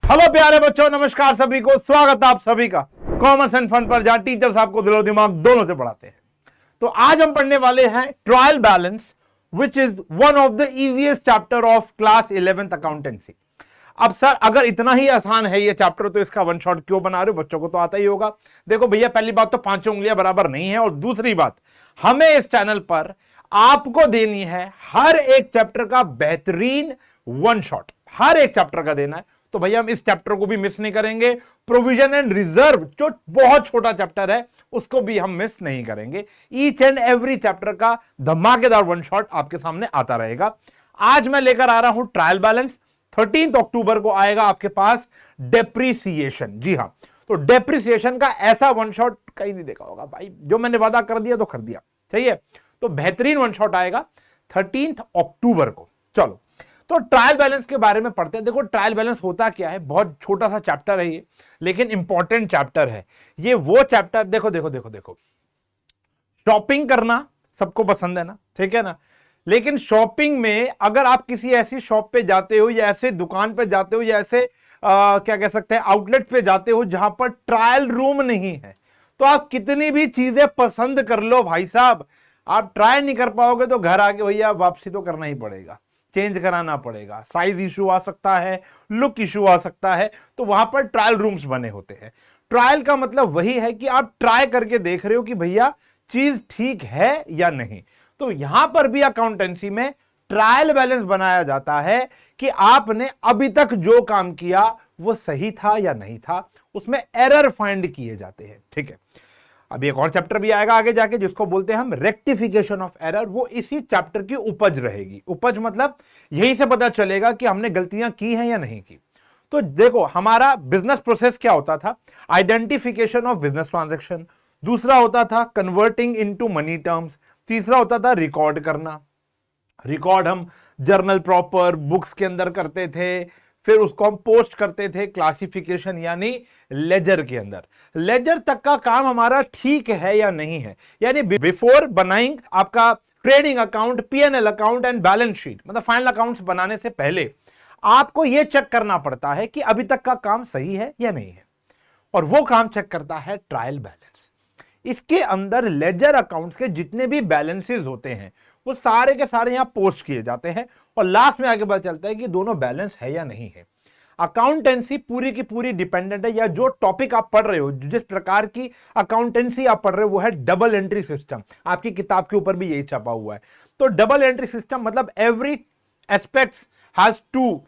Hello प्यारे बच्चों, नमस्कार सभी को। स्वागत है आप सभी का कॉमर्स एंड फन पर, जहां टीचर्स आपको दिलो दिमाग दोनों से पढ़ाते हैं। तो आज हम पढ़ने वाले हैं trial balance, which is one of the easiest chapter of class 11th accountancy. अब सर, अगर इतना ही आसान है ये चैप्टर तो इसका वन शॉट क्यों बना रहे हो? बच्चों को तो आता ही होगा। देखो भैया, पहली बात तो पांचों उंगलियां बराबर नहीं है, और दूसरी बात, हमें इस चैनल पर आपको देनी है हर एक चैप्टर का बेहतरीन वन शॉट, हर एक चैप्टर का देना है। तो भैया हम इस चैप्टर को भी मिस नहीं करेंगे। प्रोविजन एंड रिजर्व जो बहुत छोटा चैप्टर है उसको भी हम मिस नहीं करेंगे। ईच एंड एवरी चैप्टर का धमाकेदार वन शॉट आपके सामने आता रहेगा। आज मैं लेकर आ रहा हूं ट्रायल बैलेंस। 13 अक्टूबर को आएगा आपके पास डेप्रीसिएशन। जी हां, तो डेप्रीसिएशन का ऐसा वन शॉट कहीं नहीं देखा होगा भाई। जो मैंने वादा कर दिया तो कर दिया, सही है। तो बेहतरीन वन शॉट आएगा 13 अक्टूबर को। चलो, तो ट्रायल बैलेंस के बारे में पढ़ते हैं। देखो, ट्रायल बैलेंस होता क्या है, बहुत छोटा सा चैप्टर है ये, लेकिन इंपॉर्टेंट चैप्टर है ये। वो चैप्टर देखो देखो देखो देखो, शॉपिंग करना सबको पसंद है ना, ठीक है ना। लेकिन शॉपिंग में अगर आप किसी ऐसी शॉप पे जाते हो या ऐसे दुकान पे जाते हो या ऐसे क्या कह सकते हैं आउटलेट पे जाते हो जहां पर ट्रायल रूम नहीं है, तो आप कितनी भी चीजें पसंद कर लो भाई साहब, आप ट्राई नहीं कर पाओगे तो घर आके भैया वापसी तो करना ही पड़ेगा, चेंज कराना पड़ेगा। साइज इशू आ सकता है, लुक इशू आ सकता है। तो वहां पर ट्रायल रूम्स बने होते हैं। ट्रायल का मतलब वही है कि आप ट्राई करके देख रहे हो कि भैया चीज ठीक है या नहीं। तो यहां पर भी अकाउंटेंसी में ट्रायल बैलेंस बनाया जाता है कि आपने अभी तक जो काम किया वो सही था या नहीं था, उसमें एरर फाइंड किए जाते हैं, ठीक है। अभी एक और चैप्टर भी आएगा आगे जाके जिसको बोलते हैं हम रेक्टिफिकेशन ऑफ एरर। वो इसी चैप्टर की उपज रहेगी। उपज मतलब यही से पता चलेगा कि हमने गलतियां की हैं या नहीं की। तो देखो, हमारा बिजनेस प्रोसेस क्या होता था? आइडेंटिफिकेशन ऑफ बिजनेस ट्रांजैक्शन, दूसरा होता था कन्वर्टिंग इनटू मनी टर्म्स, तीसरा होता था रिकॉर्ड करना। रिकॉर्ड हम जर्नल प्रॉपर बुक्स के अंदर करते थे, फिर उसको हम पोस्ट करते थे क्लासिफिकेशन यानी लेजर के अंदर। लेजर तक का काम हमारा ठीक है या नहीं है, यानी बिफोर बनाइंग आपका trading account, PNL account and balance sheet, मतलब फाइनल अकाउंट्स बनाने से पहले आपको यह चेक करना पड़ता है कि अभी तक का काम सही है या नहीं है, और वो काम चेक करता है ट्रायल बैलेंस। इसके अंदर लेजर अकाउंट्स के जितने भी बैलेंसेस होते हैं वो सारे के सारे यहां पोस्ट किए जाते हैं, और लास्ट में आगे पता चलता है कि दोनों बैलेंस है या नहीं है। अकाउंटेंसी पूरी की पूरी डिपेंडेंट है, या जो टॉपिक आप पढ़ रहे हो, जिस प्रकार की अकाउंटेंसी आप पढ़ रहे हो, वो है डबल एंट्री सिस्टम। आपकी किताब के ऊपर भी यही छपा हुआ है। तो डबल एंट्री सिस्टम मतलब एवरी एस्पेक्ट्स हैज टू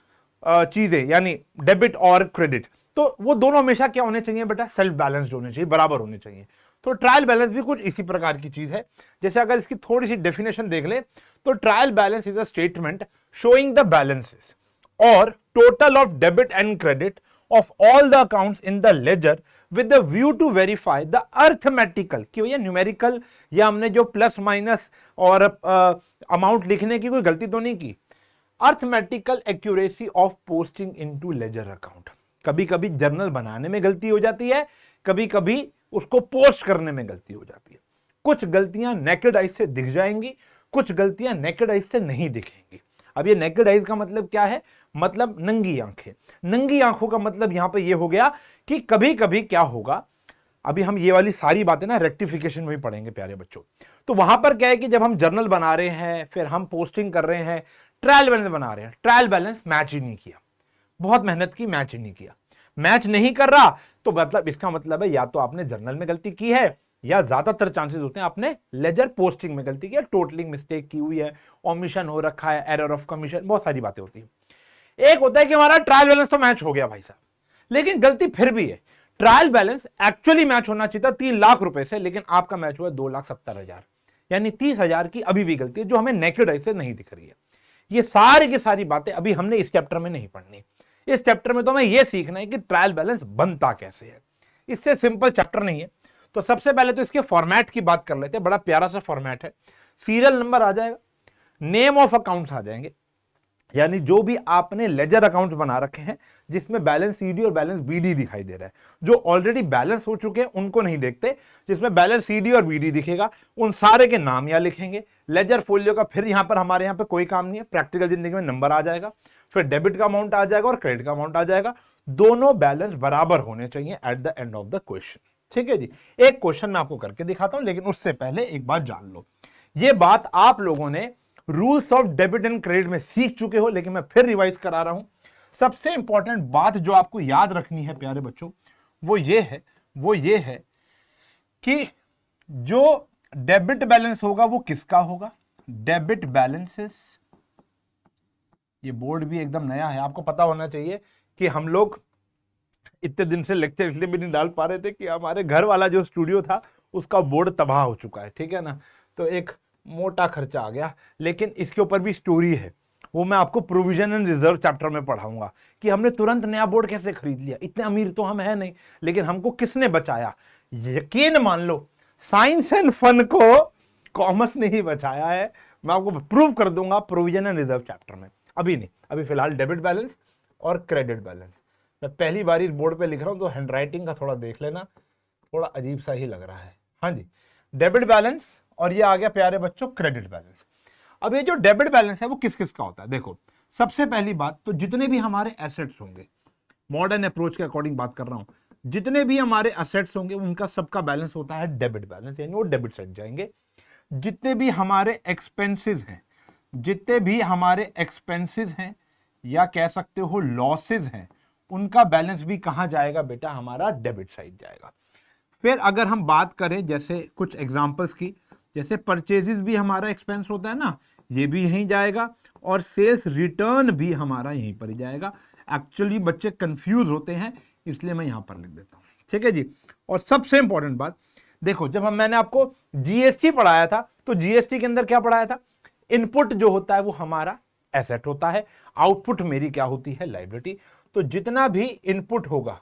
चीजें, यानी डेबिट और क्रेडिट। तो वो दोनों हमेशा क्या होने चाहिए बेटा? सेल्फ बैलेंस्ड होने चाहिए, बराबर होने चाहिए। तो ट्रायल बैलेंस भी कुछ इसी प्रकार की चीज है। जैसे अगर इसकी थोड़ी सी डेफिनेशन देख ले तो trial balance is a statement showing the balances और total of debit and credit of all the accounts in the ledger with the view to verify the arithmetical, कि भैया न्यूमेरिकल या हमने जो प्लस माइनस और अमाउंट लिखने की कोई गलती तो नहीं की, arithmetical accuracy of posting into ledger account. कभी कभी जर्नल बनाने में गलती हो जाती है, कभी कभी उसको पोस्ट करने में गलती हो जाती है। कुछ गलतियां नेकेड आइज से दिख जाएंगी, कुछ गलतियां नेकेड आइज से नहीं दिखेंगी। अब ये नेकेड आइज का मतलब क्या है? मतलब नंगी आंखें। नंगी आंखों का मतलब यहां पे ये हो गया कि कभी कभी क्या होगा, अभी हम ये वाली सारी बातें ना रेक्टिफिकेशन में ही पढ़ेंगे प्यारे बच्चों। तो वहां पर क्या है कि जब हम जर्नल बना रहे हैं, फिर हम पोस्टिंग कर रहे हैं, ट्रायल बैलेंस बना रहे हैं, ट्रायल बैलेंस मैच ही नहीं किया, बहुत मेहनत की, मैच ही नहीं किया। मैच नहीं कर रहा तो मतलब इसका मतलब है या तो आपने जर्नल में गलती की है, या ज्यादातर चांसेस होते हैं आपने लेजर पोस्टिंग में गलती की है, टोटलिंग मिस्टेक की हुई है, ओमिशन हो रखा है, एरर ऑफ कमीशन, बहुत सारी बातें होती है। एक होता है कि हमारा ट्रायल बैलेंस तो मैच हो गया भाई साहब, लेकिन गलती फिर भी है। ट्रायल बैलेंस एक्चुअली मैच होना चाहिए था 3 लाख रुपए से, लेकिन आपका मैच हुआ 2,70,000, यानी 30,000 की अभी भी गलती है जो हमें नेकेड आई से नहीं दिख रही है। ये सारी की सारी बातें अभी हमने इस चैप्टर में नहीं पढ़नी। इस चैप्टर में तो हमें यह सीखना है कि ट्रायल बैलेंस बनता कैसे है। इससे सिंपल चैप्टर नहीं है। तो सबसे पहले तो इसके फॉर्मेट की बात कर लेते हैं। बड़ा प्यारा सा फॉर्मेट है। सीरियल नंबर आ जाएगा, नेम ऑफ अकाउंट्स आ जाएंगे, यानी जो भी आपने लेजर अकाउंट्स बना रखे हैं जिसमें बैलेंस सीडी और बैलेंस बीडी दिखाई दे रहा है, जो ऑलरेडी बैलेंस हो चुके हैं उनको नहीं देखते, जिसमें बैलेंस सीडी और बीडी दिखेगा उन सारे के नाम यहां लिखेंगे। लेजर फोलियो का फिर यहां पर हमारे यहां पे कोई काम नहीं है, प्रैक्टिकल जिंदगी में नंबर आ जाएगा, फिर डेबिट का अमाउंट आ जाएगा और क्रेडिट का अमाउंट आ जाएगा। दोनों बैलेंस बराबर होने चाहिए at the end of the question. ठीक है जी, एक क्वेश्चन मैं आपको करके दिखाता हूं, लेकिन उससे पहले एक बात जान लो। ये बात आप लोगों ने rules of debit and credit में सीख चुके हो, लेकिन मैं फिर रिवाइज करा रहा हूं। सबसे इंपॉर्टेंट बात जो आपको याद रखनी है प्यारे बच्चों, वो ये है कि जो डेबिट बैलेंस होगा वो किसका होगा? डेबिट बैलेंसेस, ये बोर्ड भी एकदम नया है, आपको पता होना चाहिए कि हम लोग इतने दिन से लेक्चर इसलिए भी नहीं डाल पा रहे थे कि हमारे घर वाला जो स्टूडियो था उसका बोर्ड तबाह हो चुका है, ठीक है ना, तो एक मोटा खर्चा आ गया। लेकिन इसके ऊपर भी स्टोरी है, वो मैं आपको प्रोविजन एंड रिजर्व चैप्टर में पढ़ाऊंगा कि हमने तुरंत नया बोर्ड कैसे खरीद लिया, इतने अमीर तो हम है नहीं, लेकिन हमको किसने बचाया। यकीन मान लो साइंस एंड फन को कॉमर्स ने ही बचाया है, मैं आपको प्रूव कर दूंगा प्रोविजन एंड रिजर्व चैप्टर में। अभी नहीं, अभी फिलहाल डेबिट बैलेंस और क्रेडिट बैलेंस। मैं पहली बार इस बोर्ड पे लिख रहा हूं तो हैंडराइटिंग का थोड़ा देख लेना, थोड़ा अजीब सा ही लग रहा है। हाँ जी, डेबिट बैलेंस और ये आ गया प्यारे बच्चों क्रेडिट बैलेंस। अब ये जो डेबिट बैलेंस है वो किस किस का होता है? देखो, सबसे पहली बात तो जितने भी हमारे एसेट्स होंगे, मॉडर्न अप्रोच के अकॉर्डिंग बात कर रहा हूं, जितने भी हमारे एसेट्स होंगे उनका सबका बैलेंस होता है डेबिट बैलेंस, यानी वो डेबिट साइड जाएंगे। जितने भी हमारे एक्सपेंसेस हैं, जितने भी हमारे एक्सपेंसेस हैं या कह सकते हो लॉसेस हैं, उनका बैलेंस भी कहां जाएगा बेटा? हमारा डेबिट साइड जाएगा। फिर अगर हम बात करें जैसे कुछ एग्जांपल्स की, जैसे परचेजेस भी हमारा एक्सपेंस होता है ना, ये भी यहीं जाएगा, और सेल्स रिटर्न भी हमारा यहीं पर ही जाएगा। एक्चुअली बच्चे कंफ्यूज होते हैं, इसलिए मैं यहां पर लिख देता हूं, ठीक है जी। और सबसे इंपॉर्टेंट बात देखो, जब मैंने आपको जीएसटी पढ़ाया था तो जीएसटी के अंदर क्या पढ़ाया था? इनपुट जो होता है वो हमारा एसेट होता है, आउटपुट मेरी क्या होती है? लायबिलिटी। तो जितना भी इनपुट होगा,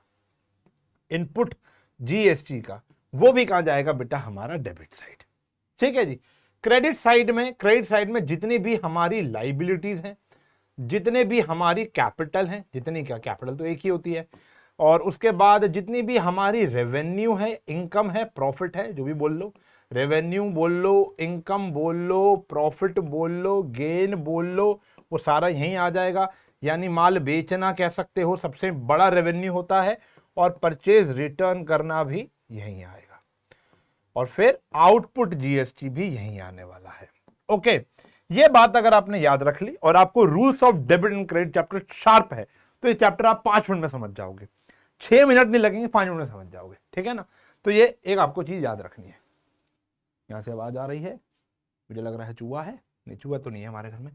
इनपुट जीएसटी का, वो भी कहां जाएगा बेटा? हमारा डेबिट साइड, ठीक है जी। क्रेडिट साइड में जितनी भी हमारी लाइबिलिटीज हैं, जितने भी हमारी कैपिटल हैं, जितनी क्या कैपिटल तो एक ही होती है, और उसके बाद जितनी भी हमारी रेवेन्यू है, इनकम है, प्रॉफिट है, जो भी बोल लो, रेवेन्यू बोल लो, इनकम बोल लो, प्रॉफिट बोल लो, गेन बोल लो, वो सारा यहीं आ जाएगा। यानी माल बेचना कह सकते हो सबसे बड़ा रेवेन्यू होता है, और परचेज रिटर्न करना भी यहीं आएगा, और फिर आउटपुट जीएसटी भी यहीं आने वाला है। ओके, ये बात अगर आपने याद रख ली और आपको rules of debit and credit chapter sharp है तो ये चैप्टर आप 5 मिनट में समझ जाओगे, 6 मिनट नहीं लगेंगे, 5 मिनट में समझ जाओगे, ठीक है ना। तो ये एक आपको चीज याद रखनी है। यहां से आवाज आ रही है, मुझे लग रहा है चूहा है, नहीं चूहा तो नहीं है हमारे घर में।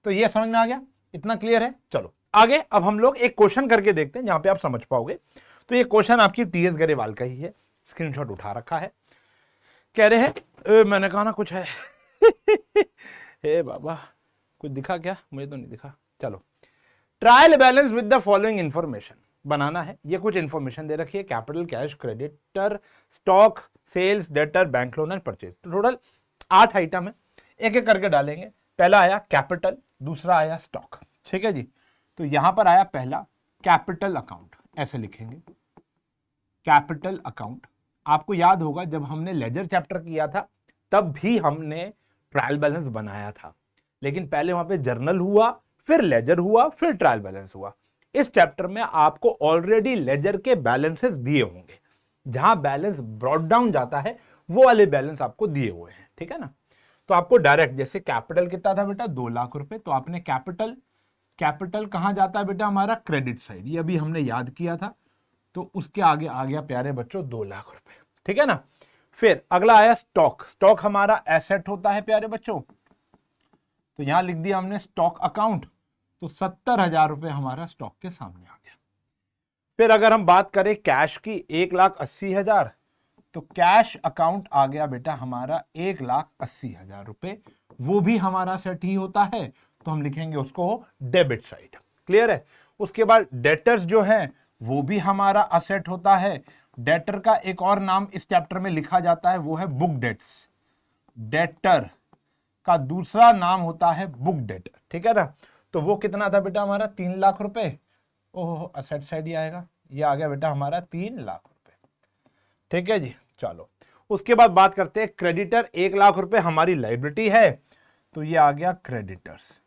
तो ये समझ में आ गया, इतना क्लियर है। चलो आगे अब हम लोग एक क्वेश्चन करके देखते हैं जहां पे आप समझ पाओगे। तो ये क्वेश्चन आपकी टीएस गरेवाल का ही है, स्क्रीनशॉट उठा रखा है। कह रहे हैं मैंने कहा ना कुछ है हे बाबा, कुछ दिखा क्या? मुझे तो नहीं दिखा। चलो, trial balance with the following information बनाना है। ये कुछ इंफॉर्मेशन दे रखी है, capital, cash, creditor, stock, sales, debtor, bank loan and purchase. तो टोटल 8 आइटम है, एक एक करके डालेंगे। पहला आया कैपिटल, दूसरा आया स्टॉक, ठीक है जी। तो यहां पर आया पहला कैपिटल अकाउंट, ऐसे लिखेंगे कैपिटल अकाउंट। आपको याद होगा जब हमने लेजर चैप्टर किया था तब भी हमने ट्रायल बैलेंस बनाया था, लेकिन पहले वहां पे जर्नल हुआ, फिर लेजर हुआ, फिर ट्रायल बैलेंस हुआ। इस चैप्टर में आपको ऑलरेडी लेजर के बैलेंसेस दिए होंगे, जहां बैलेंस ब्रॉट डाउन जाता है वो वाले बैलेंस आपको दिए हुए हैं, ठीक है ना। तो आपको डायरेक्ट, जैसे कैपिटल कितना था बेटा? 2 लाख रुपए, तो आपने कैपिटल कहां जाता है बेटा? हमारा क्रेडिट साइड, ये अभी हमने याद किया था। तो उसके आगे आ गया प्यारे बच्चों 2 लाख रुपए, ठीक है ना। फिर अगला आया स्टॉक। स्टॉक हमारा एसेट होता है प्यारे बच्चों, तो यहां लिख दिया हमने स्टॉक अकाउंट, तो 70,000 रुपए हमारा स्टॉक के सामने आ गया। फिर अगर हम बात करें कैश की, 1,80,000, तो कैश अकाउंट आ गया बेटा हमारा 1,80,000 रुपए, वो भी हमारा सेट ही होता है, तो हम लिखेंगे उसको डेबिट साइड। क्लियर है। उसके बाद डेटर्स जो है वो भी हमारा असेट होता है। डेटर का एक और नाम इस चैप्टर में लिखा जाता है, वो है बुक डेट्स। डेटर का दूसरा नाम होता है बुक डेट, ठीक है ना। तो वो कितना था बेटा हमारा? 3 लाख रुपए। ओहो, असेट साइड ही आएगा, ये आ गया बेटा हमारा 3 लाख रुपए, ठीक है जी। चलो उसके बाद बात करते हैं क्रेडिटर। 1 लाख रुपए हमारी लाइबिलिटी है, तो ये आ गया क्रेडिटर्स।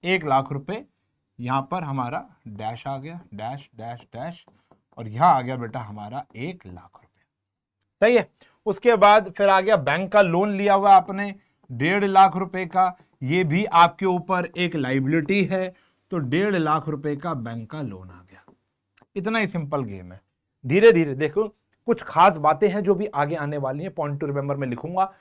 1 लाख रुपए यहां पर हमारा डैश आ गया, डैश डैश डैश, और यहां आ गया बेटा हमारा 1,00,000 रुपए। सही है। उसके बाद फिर आ गया बैंक का लोन लिया हुआ आपने 1,50,000 रुपए का, ये भी आपके ऊपर एक लाइबिलिटी है, तो 1,50,000 रुपए का बैंक का लोन आ गया। इतना ही सिंपल गेम है। धीरे धीरे देखो, कुछ खास बातें हैं जो भी आगे आने वाली हैं, पॉइंट टू रिमेंबर में लिखूंगा।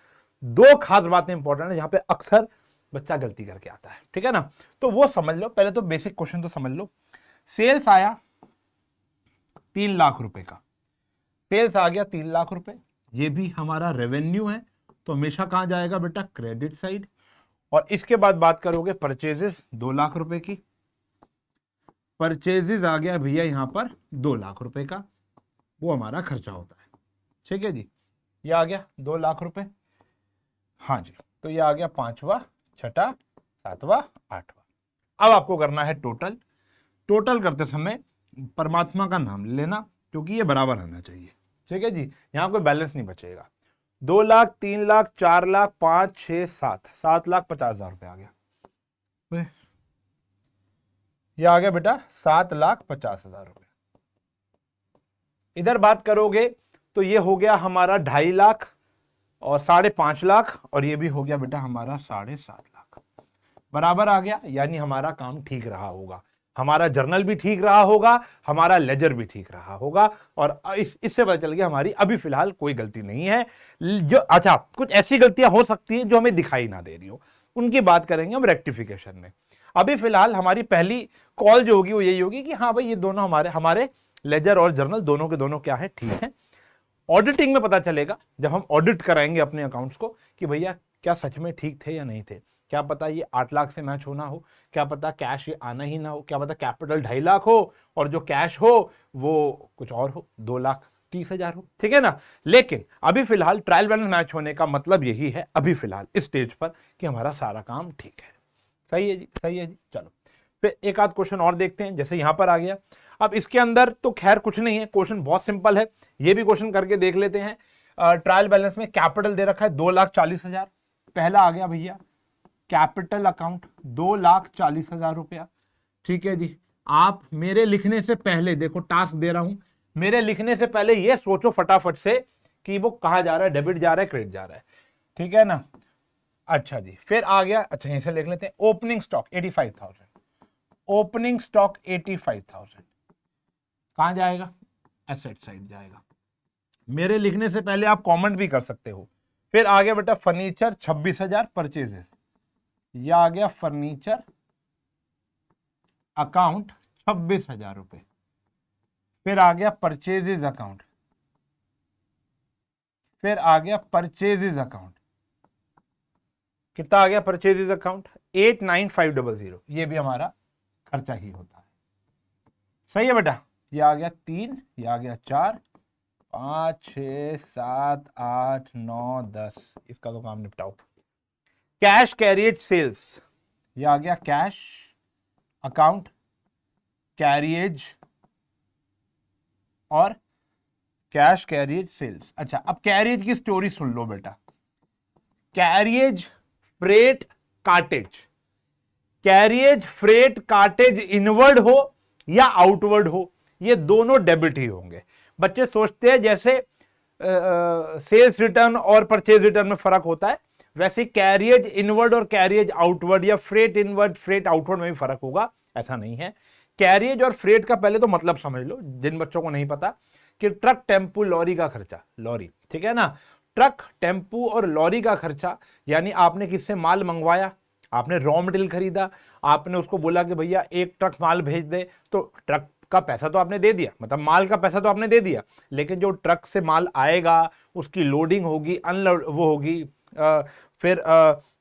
2 खास बातें इंपॉर्टेंट है जहां पे अक्सर बच्चा गलती करके आता है, ठीक है ना, तो वो समझ लो। पहले तो बेसिक क्वेश्चन तो समझ लो। सेल्स आया 3,00,000 रुपए का, सेल्स आ गया 3,00,000 रुपए, ये भी हमारा रेवेन्यू है, तो हमेशा कहां जाएगा बेटा, क्रेडिट साइड। और इसके बाद बात करोगे परचेजेस 2,00,000 रुपए की, परचेजेस आ गया भैया यहां पर 2,00,000 रुपए का, वो हमारा खर्चा होता है, ठीक है जी। ये आ गया 2,00,000 रुपए, हाँ जी। तो ये आ गया 5वां, 6वां, 7वां, 8वां। अब आपको करना है टोटल। टोटल करते समय परमात्मा का नाम लेना, क्योंकि ये बराबर आना चाहिए, ठीक है जी। यहां कोई बैलेंस नहीं बचेगा। 2,00,000, 3,00,000, 4,00,000, 5, 6, 7, 7,50,000 रुपए आ गया। ये आ गया बेटा 7,50,000 रुपए। इधर बात करोगे तो ये हो गया हमारा 2,50,000 और 5,50,000, और ये भी हो गया बेटा हमारा 7,50,000। बराबर आ गया, यानी हमारा काम ठीक रहा होगा, हमारा जर्नल भी ठीक रहा होगा, हमारा लेजर भी ठीक रहा होगा, और इससे पता चल गया हमारी अभी फिलहाल कोई गलती नहीं है। जो अच्छा, कुछ ऐसी गलतियां हो सकती हैं जो हमें दिखाई ना दे रही हो, उनकी बात करेंगे हम रेक्टिफिकेशन में। अभी फिलहाल हमारी पहली कॉल जो होगी वो यही होगी कि हाँ भाई, ये दोनों हमारे लेजर और जर्नल दोनों के दोनों क्या है, ठीक है। ऑडिटिंग में पता चलेगा जब हम ऑडिट कराएंगे अपने अकाउंट्स को कि भैया क्या सच में ठीक थे या नहीं थे, क्या पता ये 8,00,000 से मैच होना हो, क्या पता कैश ये आना ही ना हो, क्या पता कैपिटल 2,50,000 हो और जो कैश हो वो कुछ और हो, 2,30,000 हो, ठीक है ना। लेकिन अभी फिलहाल ट्रायल बैलेंस मैच होने का मतलब यही है अभी फिलहाल इस स्टेज पर कि हमारा सारा काम ठीक है। सही है जी, सही है जी। चलो फिर एक आध क्वेश्चन और देखते हैं, जैसे यहां पर आ गया। अब इसके अंदर तो खैर कुछ नहीं है, क्वेश्चन बहुत सिंपल है, ये भी क्वेश्चन करके देख लेते हैं। ट्रायल बैलेंस में कैपिटल दे रखा है 2,40,000, पहला आ गया भैया कैपिटल अकाउंट 2,40,000 रुपया, ठीक है जी। आप मेरे लिखने से पहले, देखो टास्क दे रहा हूं, मेरे लिखने से पहले ये सोचो फटाफट से कि वो कहां जा रहा है, डेबिट जा रहा है, क्रेडिट जा रहा है, ठीक है ना। अच्छा जी, फिर आ गया, अच्छा यहीं से लिख लेते हैं, ओपनिंग स्टॉक 85,000, ओपनिंग स्टॉक 85,000 कहां जाएगा, एसेट साइड जाएगा। मेरे लिखने से पहले आप कमेंट भी कर सकते हो। फिर आ गया बेटा फर्नीचर 26,000 परचेजेस, यह आ गया फर्नीचर अकाउंट 26,000 रुपए। फिर आ गया परचेजेस अकाउंट, फिर आ गया परचेजेस अकाउंट, कितना आ गया परचेजेस अकाउंट 8,95,000, ये भी हमारा खर्चा ही होता है। सही है बेटा, ये आ गया 3, ये आ गया 4, 5, 6, 7, 8, 9, 10, इसका तो काम निपटाओ। कैश कैरियज सेल्स, ये आ गया कैश अकाउंट, कैरियज और कैश कैरियज सेल्स। अच्छा, अब कैरियज की स्टोरी सुन लो बेटा। Carriage freight cartage, carriage freight cartage inward हो या आउटवर्ड हो, ये दोनों डेबिट ही होंगे। बच्चे सोचते हैं जैसे सेल्स रिटर्न और परचेज रिटर्न में फर्क होता है, वैसे कैरियज इनवर्ड और कैरियज आउटवर्ड या फ्रेट इनवर्ड फ्रेट आउटवर्ड में भी फर्क होगा, ऐसा नहीं है। कैरियज और फ्रेट का पहले तो मतलब समझ लो, जिन बच्चों को नहीं पता, कि ट्रक टेम्पू लॉरी का खर्चा, लॉरी ठीक है ना, ट्रक टेम्पू और लॉरी का खर्चा, यानी आपने किससे माल मंगवाया, आपने रॉ मटेरियल खरीदा, आपने उसको बोला कि भैया 1 ट्रक माल भेज दे, तो ट्रक का पैसा तो आपने दे दिया, मतलब माल का पैसा तो आपने दे दिया, लेकिन जो ट्रक से माल आएगा उसकी लोडिंग होगी, अनलोड वो होगी, फिर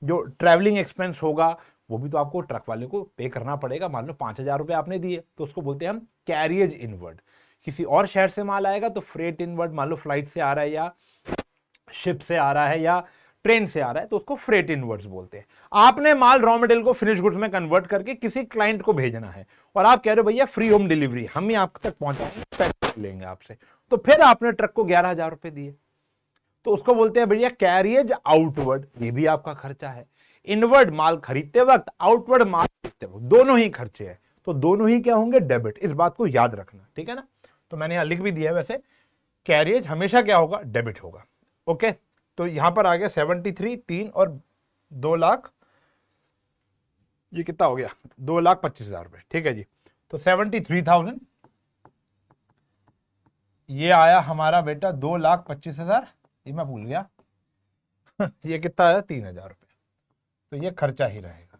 जो ट्रैवलिंग एक्सपेंस होगा वो भी तो आपको ट्रक वाले को पे करना पड़ेगा। मान लो 5,000 रुपए आपने दिए, तो उसको बोलते हैं हम कैरियज इनवर्ड। किसी और शहर से माल आएगा तो फ्रेट इनवर्ड, मान लो फ्लाइट से आ रहा है या शिप से आ रहा है या ट्रेन से आ रहा है, तो उसको फ्रेट इनवर्ड्स बोलते हैं। आपने माल रॉ मटेरियल को फिनिश गुड्स में कन्वर्ट करके किसी क्लाइंट को भेजना है और आप कह रहे हो भैया फ्री होम डिलीवरी, हम ही आप तक पहुंचाएंगे, पैसे लेंगे आपसे, तो फिर आपने ट्रक को 11,000 रुपए दिए, तो उसको बोलते हैं भैया कैरियज आउटवर्ड, ये भी आपका खर्चा है। इनवर्ड माल खरीदते वक्त, आउटवर्ड माल खरीदते वक्त, दोनों ही खर्चे हैं, तो दोनों ही क्या होंगे, डेबिट। इस बात को याद रखना, ठीक है ना। तो मैंने यहां लिख भी दिया है, वैसे कैरियज हमेशा क्या होगा, डेबिट होगा। ओके, तो यहां पर आ गया 73, 3 और 2 लाख, ये कितना हो गया, 2,25,000 रुपए, ठीक है जी। तो 73,000, ये आया हमारा बेटा 2,25,000, ये मैं भूल गया ये कितना आया, 3,000 रुपए। तो ये खर्चा ही रहेगा,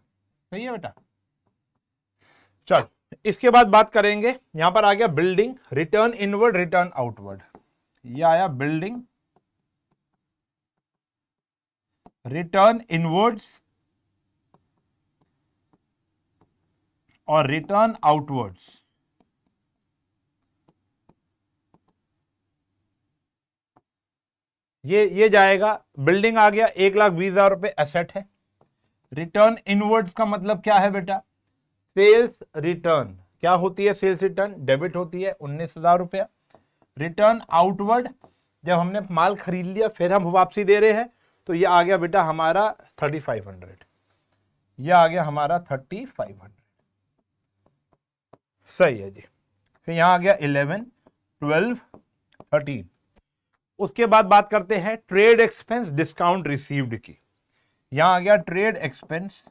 सही है बेटा। चल, इसके बाद बात करेंगे, यहां पर आ गया building, return inward, return outward. ये आया बिल्डिंग, रिटर्न इनवर्ड्स और रिटर्न आउटवर्ड्स। ये जाएगा, बिल्डिंग आ गया 1,20,000 रुपए एसेट है। रिटर्न इनवर्ड्स का मतलब क्या है बेटा, सेल्स रिटर्न। क्या होती है सेल्स रिटर्न, डेबिट होती है 19,000 रुपया। रिटर्न आउटवर्ड, जब हमने माल खरीद लिया फिर हम वापसी दे रहे हैं, तो ये आ गया बेटा हमारा 3,500, ये आ गया हमारा 3,500, सही है जी। फिर यहां आ गया 11, 12, 13। उसके बाद बात करते हैं ट्रेड एक्सपेंस डिस्काउंट रिसीव्ड की। यहां आ गया ट्रेड एक्सपेंस,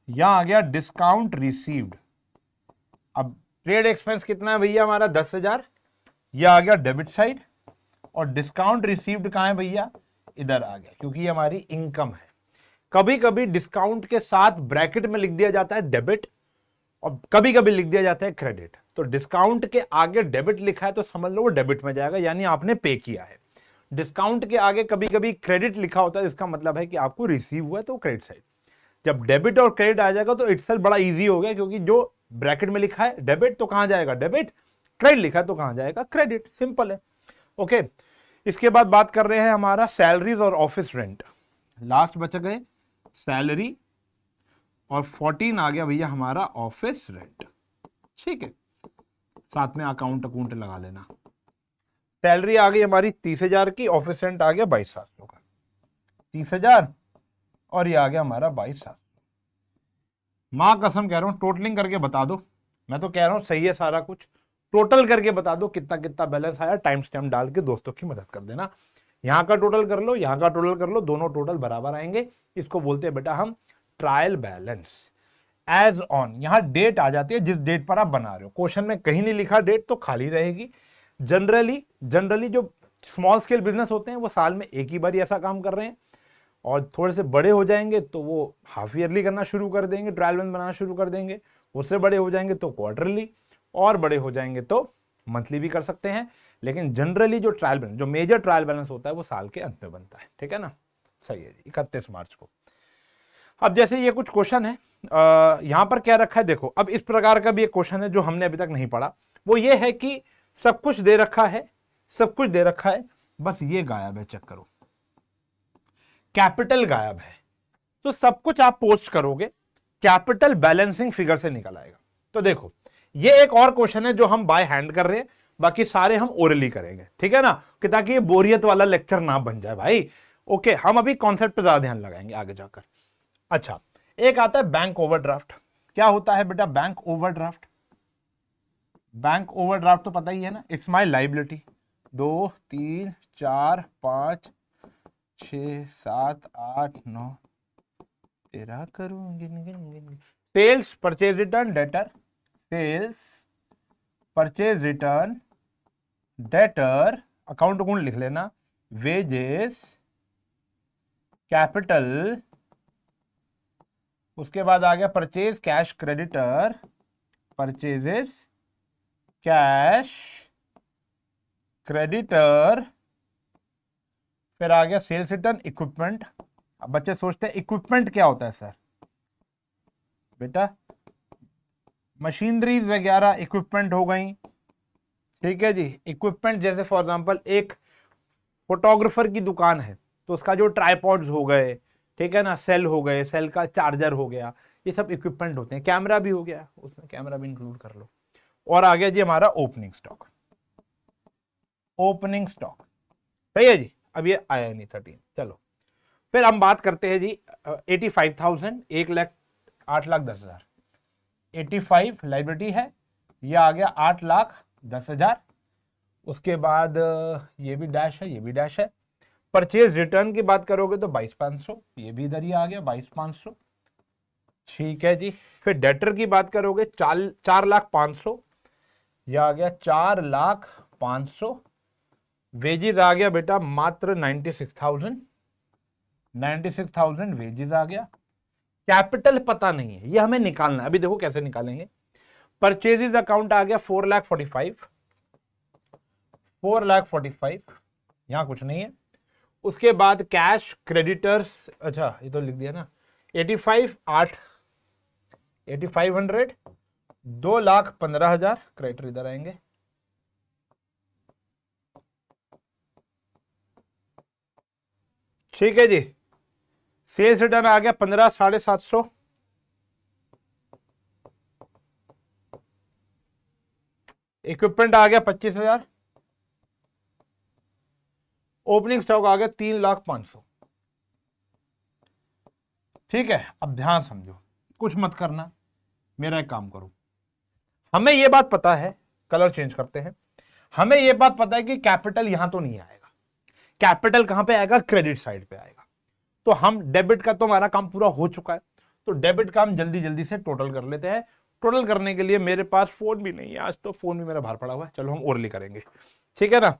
यहां आ गया डिस्काउंट रिसीव्ड। अब ट्रेड एक्सपेंस कितना है भैया हमारा, 10,000, यह आ गया डेबिट साइड। और डिस्काउंट रिसीव्ड कहां है भैया, इधर आ गया, क्योंकि ये हमारी इनकम है। कभी कभी डिस्काउंट के साथ ब्रैकेट में लिख दिया जाता है डेबिट, और कभी कभी लिख दिया जाता है क्रेडिट। तो डिस्काउंट के आगे डेबिट लिखा है तो समझ लो वो डेबिट में जाएगा, यानी आपने पे किया है। डिस्काउंट के आगे कभी कभी क्रेडिट लिखा होता है, इसका मतलब है कि आपको रिसीव हुआ है, तो क्रेडिट साइड। जब डेबिट और क्रेडिट आ जाएगा तो इट्सेल्फ बड़ा इजी हो गया, क्योंकि जो ब्रैकेट में लिखा है डेबिट तो कहां जाएगा डेबिट, क्रेडिट लिखा है तो कहां जाएगा क्रेडिट, सिंपल है। ओके, इसके बाद बात कर रहे हैं हमारा सैलरीज और ऑफिस रेंट। लास्ट बच गए सैलरी और 14 आ गया भैया हमारा ऑफिस रेंट, ठीक है। साथ में अकाउंट लगा लेना। सैलरी आ गई हमारी 30,000 की, ऑफिस रेंट आ गया 22,700 का, 30,000 और ये आ गया हमारा 22,700। मां कसम कह रहा हूं टोटलिंग करके बता दो, मैं तो कह रहा हूं सही है सारा कुछ, टोटल करके बता दो कितना कितना बैलेंस आया, टाइम स्टैम्प डाल के दोस्तों की मदद कर देना। यहां का टोटल कर लो, यहां का टोटल कर लो, दोनों टोटल बराबर आएंगे। इसको बोलते हैं बेटा हम ट्रायल बैलेंस। एज ऑन, यहां डेट आ जाती है जिस डेट पर आप बना रहे हो। क्वेश्चन में कहीं नहीं लिखा डेट तो खाली रहेगी। जनरली जो स्मॉल स्केल बिजनेस होते हैं वो साल में एक ही बार ऐसा काम कर रहे हैं, और थोड़े से बड़े हो जाएंगे तो वो हाफ ईयरली करना शुरू कर देंगे, ट्रायल बैलेंस बनाना शुरू कर देंगे। उससे बड़े हो जाएंगे तो क्वार्टरली, और बड़े हो जाएंगे तो मंथली भी कर सकते हैं। लेकिन जनरली जो ट्रायल बैलेंस, जो मेजर ट्रायल बैलेंस होता है वो साल के अंत में बनता है, ठीक है ना। सही है जी, 31 मार्च को। अब जैसे ये कुछ क्वेश्चन है, यहां पर क्या रखा है देखो। अब इस प्रकार का भी एक क्वेश्चन है जो हमने अभी तक नहीं पढ़ा, वो ये है कि सब कुछ दे रखा है, सब कुछ दे रखा है, बस ये गायब है, चेक करो, कैपिटल गायब है। तो सब कुछ आप पोस्ट करोगे, कैपिटल बैलेंसिंग फिगर से निकल आएगा। तो देखो ये एक और क्वेश्चन है जो हम बाय हैंड कर रहे हैं, बाकी सारे हम ओरली करेंगे, ठीक है ना, कि ताकि ये बोरियत वाला लेक्चर ना बन जाए भाई। ओके, हम अभी कॉन्सेप्ट पे ज्यादा ध्यान लगाएंगे आगे जाकर। अच्छा, एक आता है बैंक ओवरड्राफ्ट। क्या होता है बेटा बैंक ओवरड्राफ्ट? बैंक ओवरड्राफ्ट तो पता ही है ना, इट्स माय लायबिलिटी। 2 3 4 5 6 7 8 9 13 करूं गिन गिन गिन। Sales purchase return debtor, sales purchase return debtor, account लिख लेना, वेजेस, कैपिटल, उसके बाद आ गया purchase cash creditor, purchases cash creditor, फिर आ गया सेल्स रिटर्न इक्विपमेंट। अब बच्चे सोचते हैं इक्विपमेंट क्या होता है सर, बेटा मशीनरीज वगैरह इक्विपमेंट हो गई, ठीक है जी। इक्विपमेंट जैसे फॉर एग्जांपल एक फोटोग्राफर की दुकान है तो उसका जो ट्राइपॉड्स हो गए, ठीक है ना, सेल हो गए, सेल का चार्जर हो गया, ये सब इक्विपमेंट होते हैं। कैमरा भी हो गया, उसमें कैमरा भी इंक्लूड कर लो। और आ गया जी हमारा ओपनिंग स्टॉक, ओपनिंग स्टॉक, सही है जी। अब ये आया नहीं 13, चलो फिर हम बात करते हैं जी 85,000, 1,08,10,000, 85 लाइबिलिटी है, ये आ गया 8,10,000। उसके बाद ये भी डैश है, ये भी डैश है। परचेज रिटर्न की बात करोगे तो 22,500, ये भी इधर ही आ गया 22,500। ठीक है जी। फिर डेटर की बात करोगे 4,05,000, यह आ गया 4,05,000। वेजेस आ गया बेटा मात्र 96,000 वेजेस आ गया। कैपिटल पता नहीं है, ये हमें निकालना है। अभी देखो कैसे निकालेंगे। परचेजेस अकाउंट आ गया 4,45,000, यहां कुछ नहीं है। उसके बाद कैश क्रेडिटर्स, अच्छा ये तो लिख दिया ना, 8,500, 2,15,000 क्रेडिटर इधर आएंगे। ठीक है जी। सेल्स रिटर्न आ गया 15,750। इक्विपमेंट आ गया 25,000। ओपनिंग स्टॉक आ गया 3,05,000। ठीक है। अब ध्यान समझो, कुछ मत करना, मेरा एक काम करो। हमें यह बात पता है, कलर चेंज करते हैं। हमें यह बात पता है कि कैपिटल यहां तो नहीं आएगा। कैपिटल कहां पे आएगा? क्रेडिट साइड पे आएगा। तो हम डेबिट का तो हमारा काम पूरा हो चुका है, तो डेबिट का हम जल्दी जल्दी से टोटल कर लेते हैं। टोटल करने के लिए मेरे पास फोन भी नहीं है आज, तो फोन भी मेरा बाहर पड़ा हुआ है। चलो हम ओरली करेंगे, ठीक है ना।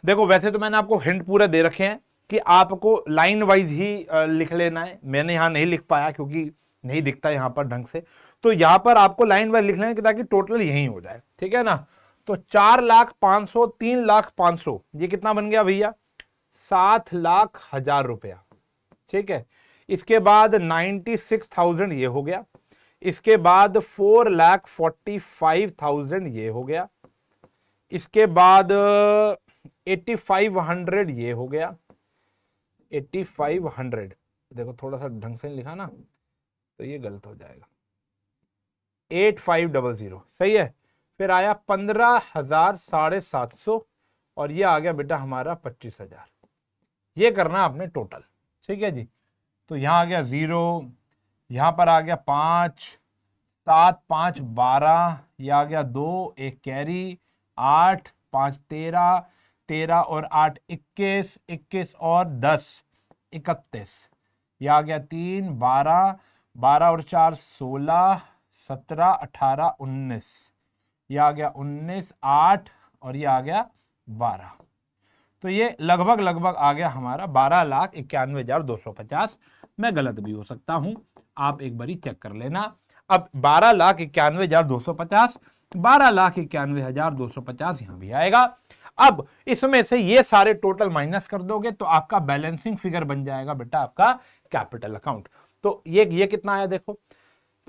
देखो वैसे तो मैंने आपको हिंट पूरा दे रखे हैं कि आपको लाइन वाइज ही लिख लेना है। मैंने यहां नहीं लिख पाया क्योंकि नहीं दिखता यहां पर ढंग से, तो यहां पर आपको लाइन वाइज लिख लेना है ताकि टोटल यही हो जाए, ठीक है ना। तो 4,05,000, 3,05,000, ये कितना बन गया भैया? 7,00,000 रुपया। ठीक है। इसके बाद 96,000 ये हो गया। इसके बाद 4,45,000 ये हो गया। इसके बाद 8,500 ये हो गया। 8,500 देखो थोड़ा सा ढंग से लिखा ना तो ये गलत हो जाएगा। 8,500 सही है। फिर आया 15,750 और ये आ गया बेटा हमारा 25,000। ये करना आपने टोटल, ठीक है जी। तो यहां आ गया 0, यहां पर आ गया 5, 7, 5, 12, ये आ गया 2, एक कैरी, 8, 5, 13, 13 और 8 21, 21 और 10 31, ये आ गया 3, 12, 12 और 4 16, 17, 18, 19, ये आ गया 19, 8 और ये आ गया 12। तो ये लगभग आ गया हमारा 12,91,250। मैं गलत भी हो सकता हूं, आप एक बारी चेक कर लेना। अब 12,91,250, 12,91,250 यहां भी आएगा। अब इसमें से ये सारे टोटल माइनस कर दोगे तो आपका बैलेंसिंग फिगर बन जाएगा बेटा आपका कैपिटल अकाउंट। तो ये कितना आया देखो,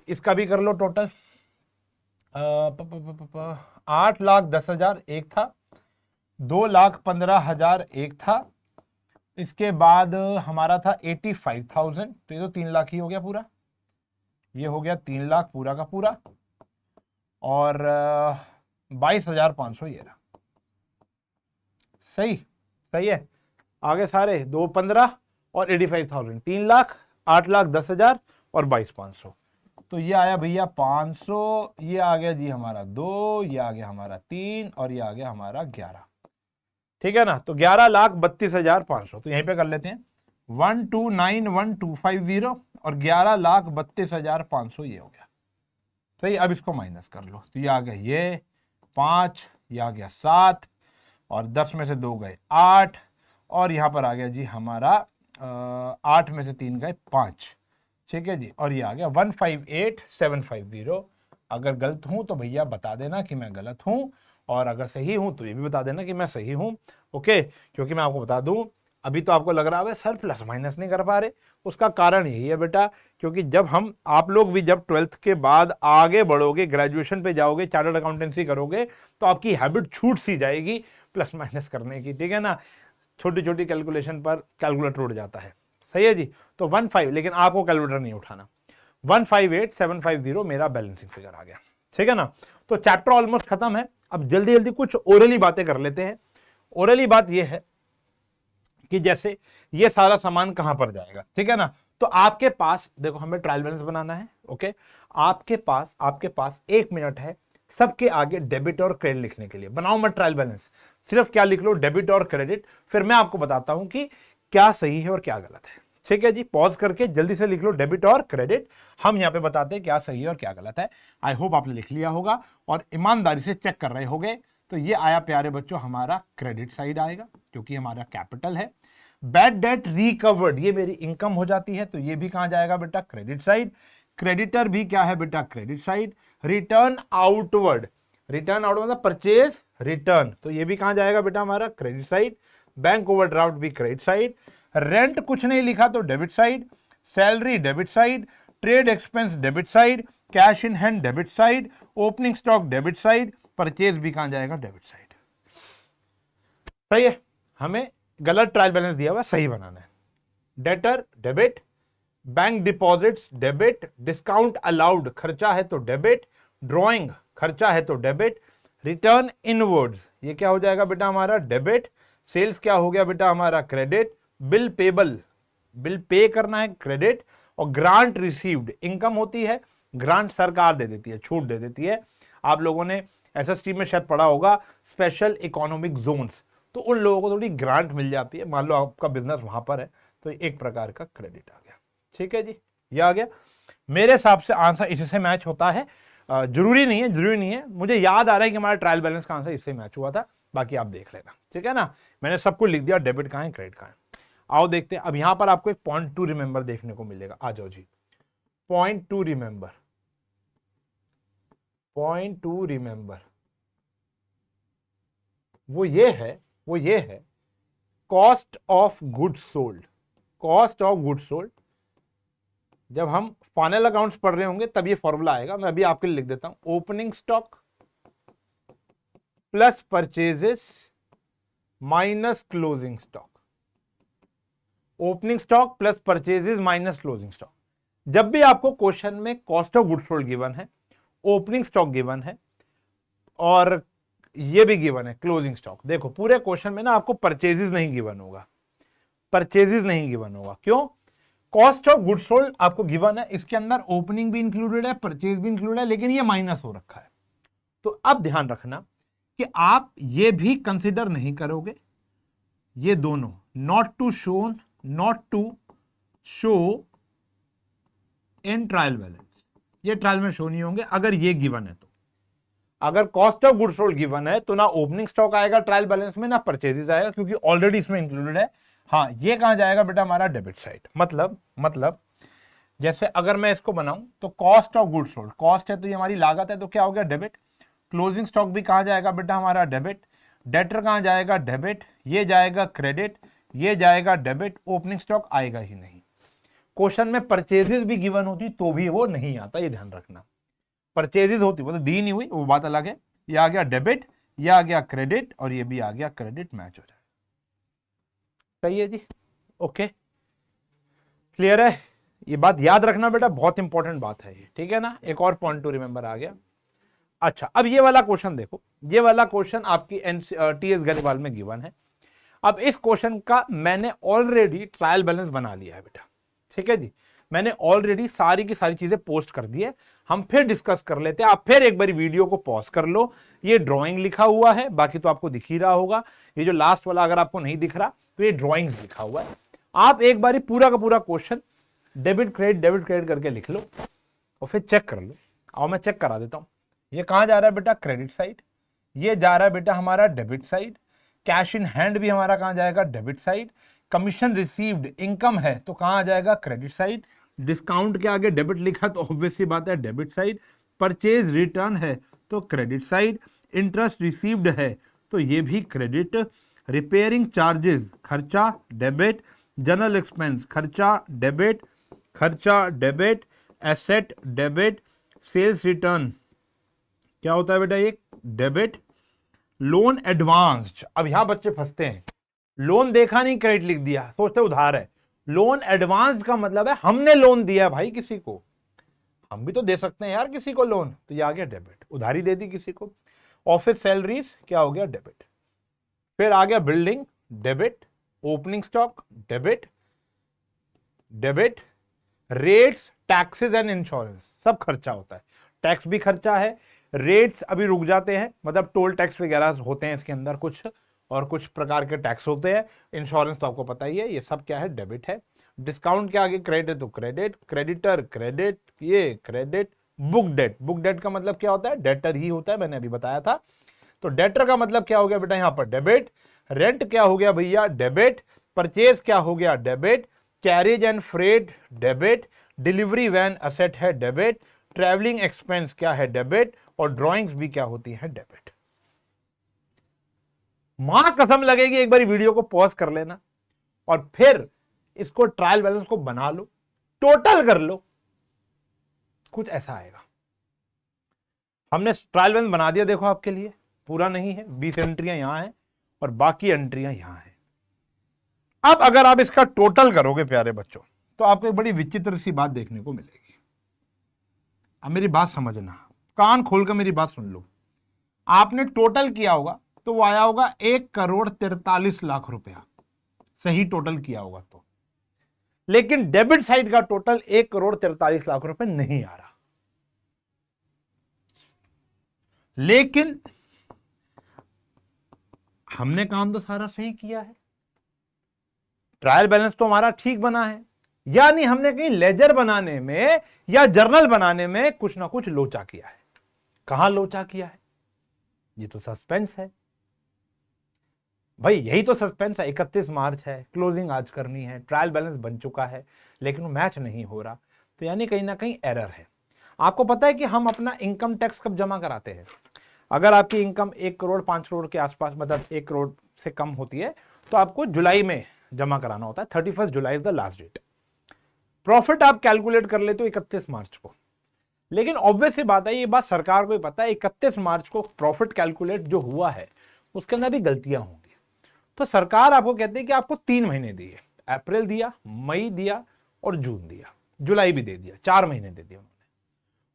इसका भी कर लो टोटल। 8,10,000 एक था, 2,15,000 एक था। इसके बाद हमारा था 85,000, तो ये तो 3 लाख ही हो गया पूरा। ये हो गया 3 लाख पूरा का पूरा। और 22,500 ये रहा। सही सही है। आगे सारे 2,15 और 85,000, 3 लाख, 8,10,000 और 22,500। तो ये आया भैया 500, ये आ गया जी हमारा 2, ये आ गया हमारा 3 और ये आ गया हमारा 11। ठीक है ना। तो 11,32,500, तो यहीं पे कर लेते हैं 129,1250 और 11,32,500 ये हो गया। सही। अब इसको माइनस कर लो, तो ये आ गया ये 5, ये आ गया 7 और 10 में से 2 गए 8 और यहां पर आ गया जी हमारा 8 में से 3 गए 5। ठीक है जी। और ये आ गया 158,750। अगर गलत हूं तो भैया बता देना कि मैं गलत हूं, और अगर सही हूं तो ये भी बता देना कि मैं सही हूं। ओके। क्योंकि मैं आपको बता दूं, अभी तो आपको लग रहा है सर प्लस माइनस नहीं कर पा रहे, उसका कारण यही है बेटा, क्योंकि जब आप लोग भी जब 12th के बाद आगे बढ़ोगे, ग्रेजुएशन पे जाओगे, चार्टर्ड अकाउंटेंसी करोगे, तो आपकी हैबिट छूट सी जाएगी प्लस माइनस करने की। ठीक है ना। छोटी छोटी कैलकुलेशन पर कैलकुलेटर उड़ जाता है। सही है जी। तो 15, लेकिन आपको कैलकुलेटर नहीं उठाना। 158,750 मेरा बैलेंसिंग फिगर आ गया। ठीक है ना। तो चैप्टर ऑलमोस्ट खत्म है। अब जल्दी जल्दी कुछ ओरली बातें कर लेते हैं। ओरली बात यह है कि जैसे ये सारा सामान कहां पर जाएगा, ठीक है ना। तो आपके पास देखो, हमें ट्रायल बैलेंस बनाना है। ओके, आपके पास 1 मिनट है सबके आगे डेबिट और क्रेडिट लिखने के लिए। बनाओ मत ट्रायल बैलेंस, सिर्फ क्या लिख लो, डेबिट और क्रेडिट। फिर मैं आपको बताता हूं कि क्या सही है और क्या गलत है। ठीक है जी, पॉज करके जल्दी से लिख लो डेबिट और क्रेडिट। हम यहां पे बताते हैं क्या सही है और क्या गलत है। आई होप आपने लिख लिया होगा और ईमानदारी से चेक कर रहे होगे। तो ये आया प्यारे बच्चों हमारा क्रेडिट साइड आएगा, क्योंकि हमारा कैपिटल है। बैड डेट रिकवर्ड, ये मेरी इनकम हो जाती है, तो ये भी कहां जाएगा बेटा, क्रेडिट साइड। क्रेडिटर भी क्या है बेटा, credit side. Return outward, return outward मतलब परचेज रिटर्न, तो ये भी कहां जाएगा बेटा, हमारा क्रेडिट साइड। बैंक ओवरड्राफ्ट भी क्रेडिट साइड। रेंट कुछ नहीं लिखा तो debit side. Salary debit side. Trade expense debit side. Cash in hand debit side. Opening stock debit side. Purchase भी कहां जाएगा, डेबिट साइड। सही है, हमें गलत ट्रायल बैलेंस दिया हुआ, सही बनाना है। Debtor debit. Bank deposits debit. Discount allowed खर्चा है तो डेबिट। ड्रॉइंग खर्चा है तो डेबिट। रिटर्न इनवर्ड्स, ये क्या हो जाएगा बेटा हमारा, डेबिट। सेल्स क्या हो गया बेटा हमारा, credit. Bill payable, bill pay करना है, क्रेडिट। और ग्रांट रिसीव्ड, इनकम होती है, ग्रांट सरकार दे देती है, छूट दे देती है। आप लोगों ने एसएसटी में शायद पढ़ा होगा, स्पेशल इकोनॉमिक जोन्स, तो उन लोगों को थोड़ी ग्रांट मिल जाती है। मान लो आपका बिजनेस वहां पर है, तो एक प्रकार का क्रेडिट आ गया। ठीक है जी, ये आ गया। मेरे हिसाब से आंसर इससे मैच होता है। जरूरी नहीं है, जरूरी नहीं है। मुझे याद आ रहा है कि हमारा ट्रायल बैलेंस का आंसर इससे मैच हुआ था, बाकी आप देख लेना। ठीक है ना, मैंने सब कुछ लिख दिया, डेबिट कहां है, क्रेडिट कहां है। आओ देखते हैं। अब यहां पर आपको एक पॉइंट टू रिमेंबर देखने को मिलेगा। आ जाओ जी, point to remember, point to remember वो ये है cost of goods sold. Cost of goods sold, जब हम फाइनल अकाउंट्स पढ़ रहे होंगे तब ये फॉर्मूला आएगा। मैं अभी आपके लिए लिख देता हूं, opening stock plus purchases minus closing stock. Opening stock plus purchases minus closing stock. जब भी आपको क्वेश्चन में cost of goods sold given है, ओपनिंग स्टॉक गिवन है और ये भी गिवन है क्लोजिंग स्टॉक, देखो पूरे क्वेश्चन में ना आपको परचेजेस नहीं गिवन होगा, परचेजेस नहीं गिवन होगा। क्यों? कॉस्ट ऑफ गुड्स सोल्ड आपको गिवन है, इसके अंदर ओपनिंग भी इंक्लूडेड है, परचेज भी इंक्लूडेड है, लेकिन ये माइनस हो रखा है। तो अब ध्यान रखना कि आप ये भी कंसिडर नहीं करोगे, ये दोनों not to show in trial balance, ये ट्रायल में शो नहीं होंगे अगर ये गिवन है। तो अगर cost of goods sold given है तो ना ओपनिंग स्टॉक आएगा ट्रायल बैलेंस में, ना परचेजेस आएगा, क्योंकि ऑलरेडी इसमें इंक्लूडेड है। हाँ, ये कहां जाएगा बेटा, हमारा डेबिट साइड। मतलब जैसे अगर मैं इसको बनाऊं तो cost of goods sold, cost है तो ये हमारी लागत है, तो क्या हो गया, डेबिट। क्लोजिंग स्टॉक भी कहां जाएगा बेटा हमारा, डेबिट। डेटर कहां जाएगा, डेबिट। ये जाएगा क्रेडिट, ये जाएगा डेबिट। ओपनिंग स्टॉक आएगा ही नहीं। क्वेश्चन में परचेजेस भी गिवन होती तो भी वो नहीं आता, ये ध्यान रखना। परचेजेस होती वो तो दी नहीं हुई, वो बात अलग है। ये आ गया डेबिट, ये आ गया क्रेडिट और ये भी आ गया क्रेडिट, मैच हो जाए। सही है जी, ओके, क्लियर है। ये बात याद रखना बेटा, बहुत इंपॉर्टेंट बात है ये, ठीक है ना। एक और पॉइंट टू रिमेंबर आ गया। अच्छा, अब ये वाला क्वेश्चन देखो, ये वाला क्वेश्चन आपकी टीएस गढ़वाल में गिवन है। अब इस क्वेश्चन का मैंने ऑलरेडी ट्रायल बैलेंस बना लिया है बेटा, ठीक है जी। मैंने ऑलरेडी सारी की सारी चीजें पोस्ट कर दी है, हम फिर डिस्कस कर लेते हैं। आप फिर एक बार वीडियो को पॉज कर लो। ये ड्राइंग लिखा हुआ है, बाकी तो आपको दिख ही रहा होगा। ये जो लास्ट वाला अगर आपको नहीं दिख रहा तो ये ड्राइंग्स लिखा हुआ है। आप एक बार पूरा का पूरा क्वेश्चन डेबिट क्रेडिट करके लिख लो और फिर चेक कर लो। आओ मैं चेक करा देता हूं। ये कहां जा रहा है बेटा, क्रेडिट साइड। ये जा रहा है बेटा हमारा debit side. Cash in hand भी हमारा कहां जाएगा, debit side. Commission received income है तो कहां आ जाएगा, क्रेडिट साइड। डिस्काउंट के आगे डेबिट लिखा तो ऑब्वियसली बात है डेबिट साइड। परचेज रिटर्न है तो क्रेडिट साइड। इंटरेस्ट रिसीव्ड है तो ये भी क्रेडिट। रिपेयरिंग चार्जेस खर्चा डेबिट। जनरल एक्सपेंस खर्चा debit. Asset debit. Sales return क्या होता है बेटा, ये डेबिट। लोन एडवांस्ड, अब यहां बच्चे फंसते हैं, लोन देखा नहीं क्रेडिट लिख दिया, सोचते उधार है। लोन एडवांस्ड का मतलब है हमने लोन दिया भाई किसी को, हम भी तो दे सकते हैं यार किसी को लोन, तो ये आ गया डेबिट, उधारी दे दी किसी को। ऑफिस सैलरीज क्या हो गया, डेबिट। फिर आ गया building, debit. Opening stock debit. Rates, taxes and insurance, सब खर्चा होता है। टैक्स भी खर्चा है, रेट्स अभी रुक जाते हैं, मतलब टोल टैक्स वगैरह होते हैं इसके अंदर कुछ, और कुछ प्रकार के टैक्स होते हैं। इंश्योरेंस तो आपको पता ही है, ये सब क्या है, डेबिट है। डिस्काउंट के आगे क्रेडिट, तो क्रेडिट, क्रेडिटर क्रेडिट, ये credit. Book debt, book debt का मतलब क्या होता है, डेटर ही होता है, मैंने अभी बताया था। तो डेटर का मतलब क्या हो गया बेटा, यहां पर डेबिट। रेंट क्या हो गया भैया, डेबिट। परचेज क्या हो गया, debit. Carriage and freight, debit. Delivery van asset है, डेबिट। ट्रैवलिंग एक्सपेंस क्या है, डेबिट। और ड्रॉइंग्स भी क्या होती है, डेबिट। मां कसम लगेगी, एक बार वीडियो को पॉज कर लेना और फिर इसको ट्रायल बैलेंस को बना लो, टोटल कर लो, कुछ ऐसा आएगा। हमने ट्रायल बैलेंस बना दिया, देखो आपके लिए, पूरा नहीं है, 20 एंट्रियां यहां हैं और बाकी एंट्रियां यहां हैं। अब अगर आप इसका टोटल करोगे प्यारे बच्चों, तो आपको एक बड़ी विचित्र सी बात देखने को मिलेगी। अब मेरी बात समझना, कान खोलकर मेरी बात सुन लो। आपने टोटल किया होगा तो वो आया होगा 1,43,00,000 रुपया, सही टोटल किया होगा तो। लेकिन डेबिट साइड का टोटल 1,43,00,000 रुपए नहीं आ रहा। लेकिन हमने काम तो सारा सही किया है, ट्रायल बैलेंस तो हमारा ठीक बना है, यानी हमने कहीं लेजर बनाने में या जर्नल बनाने में कुछ ना कुछ लोचा किया है। कहां लोचा किया है, ये तो सस्पेंस है भाई, यही तो सस्पेंस है। 31 मार्च है, क्लोजिंग आज करनी है, ट्रायल बैलेंस बन चुका है, लेकिन वो मैच नहीं हो रहा, तो यानी कहीं ना कहीं एरर है। आपको पता है कि हम अपना इनकम टैक्स कब जमा कराते हैं? अगर आपकी इनकम 1 करोड़ 5 करोड़ के आसपास, मतलब 1 करोड़ से कम होती है, तो आपको जुलाई में जमा कराना होता है। 31 July is the last date. Profit आप कैलकुलेट कर लेते हो 31 मार्च को, लेकिन ऑब्वियस सी बात है, ये बात सरकार को ही पता है, 31 मार्च को प्रॉफिट कैलकुलेट जो हुआ है उसके अंदर भी गलतियां होंगी। तो सरकार आपको कहती है कि आपको 3 महीने दिए, अप्रैल दिया, मई दिया और जून दिया, जुलाई भी दे दिया, 4 महीने दे दिया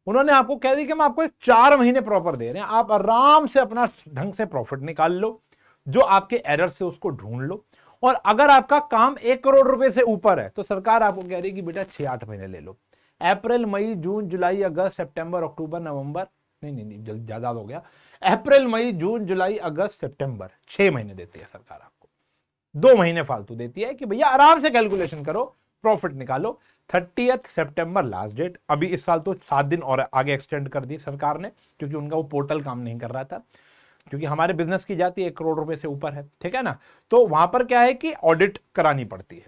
उन्होंने आपको कह दी कि हम आपको 4 महीने प्रॉपर दे रहे हैं, आप आराम से अपना ढंग से प्रॉफिट निकाल लो, जो आपके एरर से उसको ढूंढ लो। और अगर आपका काम 1 करोड़ रुपए से ऊपर है तो सरकार आपको कह रही है कि बेटा 6-8 महीने ले लो, अप्रैल मई जून जुलाई अगस्त सितंबर अक्टूबर नवंबर, नहीं जल्द ज्यादा हो गया, अप्रैल मई जून जुलाई अगस्त सितंबर, 6 महीने देती है सरकार आपको, 2 महीने फालतू देती है कि भैया आराम से कैलकुलेशन करो, प्रॉफिट निकालो। 30 सितंबर लास्ट डेट। अभी इस साल तो 7 दिन और आगे एक्सटेंड कर दी सरकार ने, क्योंकि उनका वो पोर्टल काम नहीं कर रहा था, क्योंकि हमारे बिजनेस की जाती 1 करोड़ रुपए से ऊपर है, ठीक है ना, तो वहां पर क्या है कि ऑडिट करानी पड़ती है।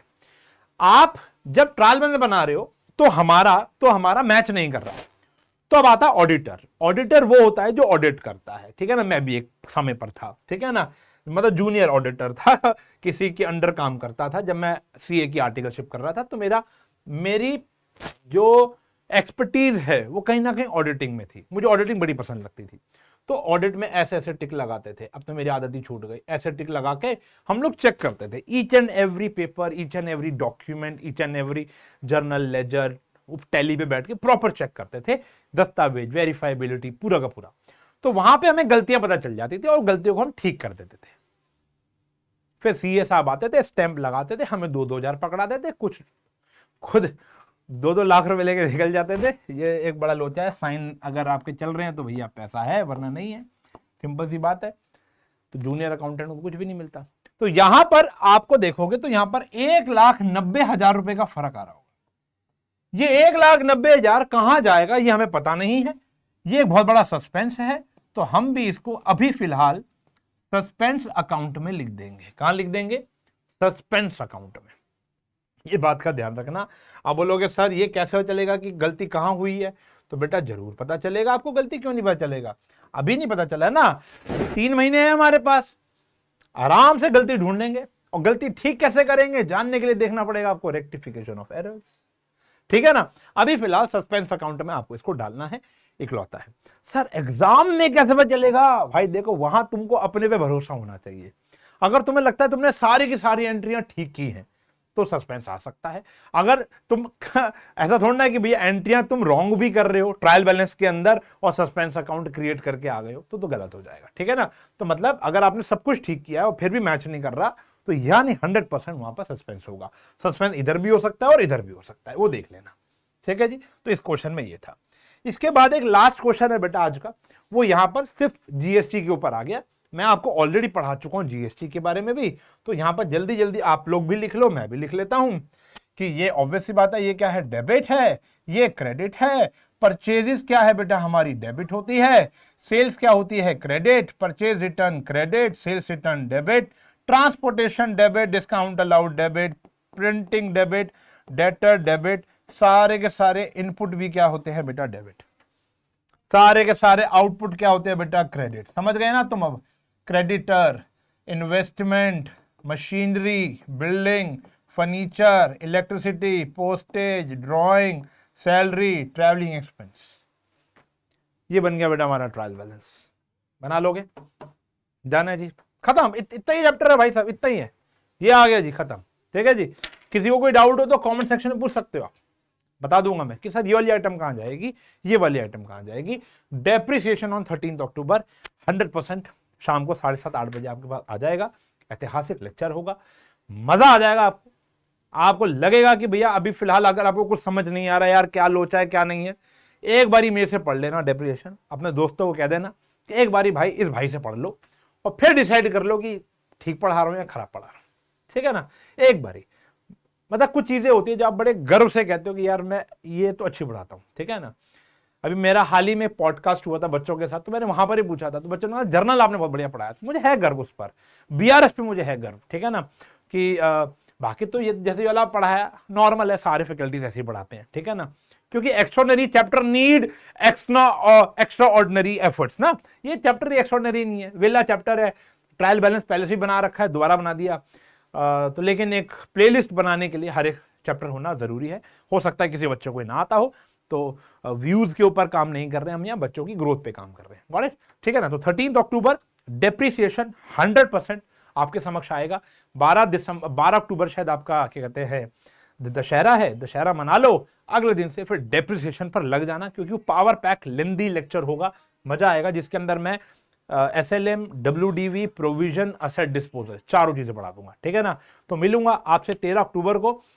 आप जब ट्रायल बैलेंस बना रहे हो तो हमारा मैच नहीं कर रहा, तो अब आता ऑडिटर। ऑडिटर वो होता है जो ऑडिट करता है, ठीक है ना। मैं भी एक समय पर था, ठीक है ना, मतलब जूनियर ऑडिटर था, किसी के अंडर काम करता था जब मैं सीए की आर्टिकलशिप कर रहा था। तो मेरी जो एक्सपर्टीज है वो कहीं ना कहीं ऑडिटिंग में थी, मुझे ऑडिटिंग बड़ी पसंद लगती थी। तो ऑडिट में ऐसे ऐसे टिक लगाते थे, अब तो मेरी आदत ही छूट गई, ऐसे टिक लगा के हम लोग चेक करते थे each and every paper, each and every document, each and every journal ledger, tally पे बैठ के प्रॉपर चेक करते थे, दस्तावेज, वेरीफाइबिलिटी, पूरा का पूरा। तो वहां पे हमें गलतियां पता चल जाती थी और गलतियों को हम ठीक कर देते थे। फिर सीए साहब आते थे, स्टैंप लगाते थे, हमें 2-2 हजार पकड़ा देते, कुछ खुद 2-2 लाख रुपए लेके निकल जाते थे। ये एक बड़ा लोचा है, साइन अगर आपके चल रहे हैं तो भैया पैसा है, वरना नहीं है, सिंपल सी बात है। तो जूनियर अकाउंटेंट को कुछ भी नहीं मिलता। तो यहां पर आपको देखोगे तो यहां पर 1,90,000 रुपए का फर्क आ रहा होगा। ये 1,90,000 कहां जाएगा ये हमें पता नहीं है, ये एक बहुत बड़ा सस्पेंस है। तो हम भी इसको अभी फिलहाल सस्पेंस अकाउंट में लिख देंगे। कहां लिख देंगे? सस्पेंस अकाउंट में। ये बात का ध्यान रखना। आप बोलोगे सर ये कैसे चलेगा कि गलती कहां हुई है? तो बेटा जरूर पता चलेगा आपको, गलती क्यों नहीं पता चलेगा, अभी नहीं पता चला ना, 3 महीने हैं हमारे पास, आराम से गलती ढूंढ लेंगे। और गलती ठीक कैसे करेंगे जानने के लिए देखना पड़ेगा आपको रेक्टिफिकेशन ऑफ एरर्स, ठीक है ना। अभी फिलहाल सस्पेंस अकाउंट में आपको इसको डालना है, इकलौता है। सर एग्जाम में कैसे पता चलेगा? भाई देखो वहां तुमको अपने पे भरोसा होना चाहिए। अगर तुम्हें लगता है तुमने सारी की सारी एंट्रियां ठीक की हैं तो सस्पेंस आ सकता है। अगर तुम ऐसा थोड़ा है कि भैया एंट्रियां तुम रॉन्ग भी कर रहे हो ट्रायल बैलेंस के अंदर और सस्पेंस अकाउंट क्रिएट करके आ गए हो तो गलत हो जाएगा, ठीक है ना। तो मतलब अगर आपने सब कुछ ठीक किया है और फिर भी मैच नहीं कर रहा तो यानी 100% वहां पर सस्पेंस होगा। सस्पेंस इधर भी हो सकता है और इधर भी हो सकता है, वो देख लेना, ठीक है जी। तो इस क्वेश्चन में ये था। इसके बाद एक लास्ट क्वेश्चन है बेटा आज का, वो यहां पर फिफ्थ जीएसटी के ऊपर आ गया। मैं आपको ऑलरेडी पढ़ा चुका हूं जीएसटी के बारे में भी, तो यहां पर जल्दी जल्दी आप लोग भी लिख लो, मैं भी लिख लेता हूं कि ये ऑब्वियस सी बात है, ये क्या है, डेबिट है, ये क्रेडिट है। परचेजेस क्या है बेटा, हमारी डेबिट होती है। सेल्स क्या होती है, credit. Purchase return credit, sales return debit. Transportation debit, discount allowed debit, printing debit, debtor debit. सारे के सारे इनपुट भी क्या होते हैं बेटा, डेबिट। सारे के सारे आउटपुट क्या होते हैं बेटा, क्रेडिट। समझ गए ना तुम अब। Creditor, investment, machinery, building, furniture, electricity, postage, drawing, salary, travelling expense. ये बन गया बेटा हमारा ट्रायल बैलेंस। बना लोगे, जाना है जी, खत्म। इतना ही चैप्टर है भाई साहब, इतना ही है, ये आ गया जी, खत्म। ठीक है जी। किसी को कोई डाउट हो तो कमेंट सेक्शन में पूछ सकते हो आप, बता दूंगा मैं कि सर ये वाली आइटम कहां जाएगी, ये वाली आइटम कहां जाएगी। डेप्रिसिएशन ऑन 13 अक्टूबर 100% शाम को 7:30-8 बजे आपके पास आ जाएगा। ऐतिहासिक लेक्चर होगा, मजा आ जाएगा आपको। आपको लगेगा कि भैया अभी फिलहाल अगर आपको कुछ समझ नहीं आ रहा यार, क्या लोचा है क्या नहीं है, एक बारी मेरे से पढ़ लेना डेप्रिसिएशन। अपने दोस्तों को कह देना कि एक बारी भाई इस भाई से पढ़ लो, और फिर डिसाइड कर लो कि ठीक पढ़ा रहा हूं या खराब पढ़ा रहा हूं। ठीक है ना, एक बारी। मतलब कुछ चीजें होती है जो आप बड़े गर्व से कहते हो कि यार मैं ये तो अच्छी पढ़ाता हूं। ठीक है ना। अभी मेरा हाल ही में पॉडकास्ट हुआ था बच्चों के साथ, तो मैंने वहां पर ही पूछा था, तो बच्चों ने कहा जर्नल आपने बहुत बढ़िया पढ़ाया, तो मुझे है गर्व उस पर। बीआरएस पे मुझे है गर्व। ठीक है ना, कि बाकी तो ये जैसे वाला पढ़ाया नॉर्मल है, सारे फैकल्टीज ऐसे ही पढ़ाते हैं। ठीक है ना, क्योंकि extraordinary chapter need extra ordinary efforts ना। ये चैप्टर एक्स्ट्राऑर्डिनरी नहीं है, वेला चैप्टर है। ट्रायल बैलेंस पहले से ही बना रखा है, दोबारा बना दिया। तो लेकिन एक प्लेलिस्ट बनाने के लिए हर एक चैप्टर होना जरूरी है। हो सकता है किसी बच्चों को ना आता हो, तो व्यूज के ऊपर काम नहीं कर रहे हैं हम, यहाँ बच्चों की ग्रोथ पे काम कर रहे हैं। Got it? ठीक है ना। तो 13 अक्टूबर डेप्रिसिएशन 100% आपके समक्ष आएगा। 12 अक्टूबर शायद आपका क्या कहते हैं दशहरा है, दशहरा मना लो, अगले दिन से फिर डेप्रिसिएशन पर लग जाना, क्योंकि वो पावर पैक लेंदी लेक्चर होगा, मजा आएगा, जिसके अंदर मैं SLM, WDV, provision, asset disposal, चारों चीजें पढ़ा दूंगा। ठीक है ना। तो मिलूंगा आपसे 13 अक्टूबर को